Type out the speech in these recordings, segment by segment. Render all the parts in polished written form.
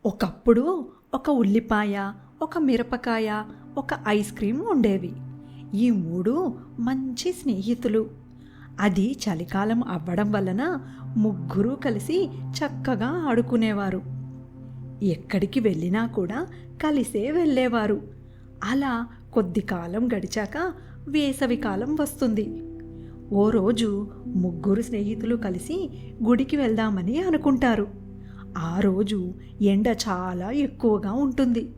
ఒకప్పుడు ఒక ఉల్లిపాయ, ఒక మిరపకాయ, ఒక ఐస్ క్రీమ్ ఉండేవి. ఈ మూడు మంచి స్నేహితులు. అది చలికాలం అవ్వడం వలన ముగ్గురు కలిసి చక్కగా ఆడుకునేవారు. ఎక్కడికి వెళ్ళినా కూడా కలిసే వెళ్ళేవారు. అలా కొద్ది కాలం గడిచాక వేసవికాలం వస్తుంది. ఓ రోజు ముగ్గురు స్నేహితులు కలిసి గుడికి వెళ్దామని అనుకుంటారు. ఆ రోజు ఎండ చాలా ఎక్కువగా ఉంటుంది.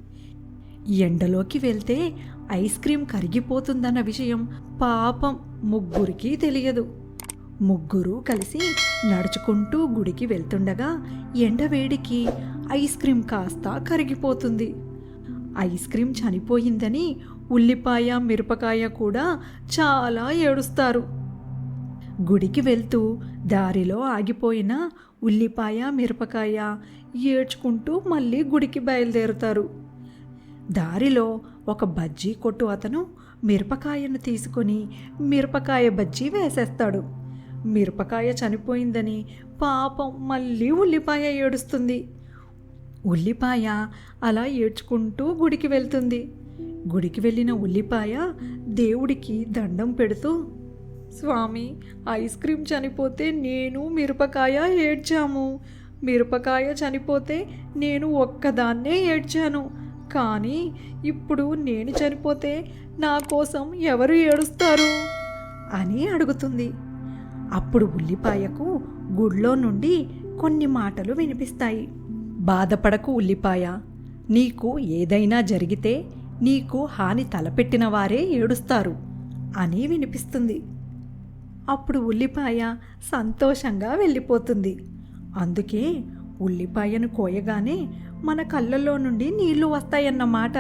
ఎండలోకి వెళ్తే ఐస్ క్రీమ్ కరిగిపోతుందన్న విషయం పాపం ముగ్గురికి తెలియదు. ముగ్గురు కలిసి నడుచుకుంటూ గుడికి వెళ్తుండగా ఎండవేడికి ఐస్ క్రీమ్ కాస్త కరిగిపోతుంది. ఐస్ క్రీమ్ చనిపోయిందని ఉల్లిపాయ, మిరపకాయ కూడా చాలా ఏడుస్తారు. గుడికి వెళ్తూ దారిలో ఆగిపోయిన ఉల్లిపాయ, మిరపకాయ ఏడ్చుకుంటూ మళ్ళీ గుడికి బయలుదేరుతారు. దారిలో ఒక బజ్జీ కొట్టు అతను మిరపకాయను తీసుకొని మిరపకాయ బజ్జీ వేసేస్తాడు. మిరపకాయ చనిపోయిందని పాపం మళ్ళీ ఉల్లిపాయ ఏడుస్తుంది. ఉల్లిపాయ అలా ఏడ్చుకుంటూ గుడికి వెళ్తుంది. గుడికి వెళ్ళిన ఉల్లిపాయ దేవుడికి దండం పెడుతూ, స్వామి, ఐస్ క్రీమ్ చనిపోతే నేను మిరపకాయ ఏడ్చాము. మిరపకాయ చనిపోతే నేను ఒక్కదాన్నే ఏడ్చాను. కానీ ఇప్పుడు నేను చనిపోతే నా కోసం ఎవరు ఏడుస్తారు అని అడుగుతుంది. అప్పుడు ఉల్లిపాయకు గుడిలో నుండి కొన్ని మాటలు వినిపిస్తాయి. బాధపడకు ఉల్లిపాయ, నీకు ఏదైనా జరిగితే నీకు హాని తలపెట్టిన వారే ఏడుస్తారు అని వినిపిస్తుంది. అప్పుడు ఉల్లిపాయ సంతోషంగా వెళ్ళిపోతుంది. అందుకే ఉల్లిపాయను కోయగానే మన కళ్ళల్లో నుండి నీళ్లు వస్తాయన్నమాట.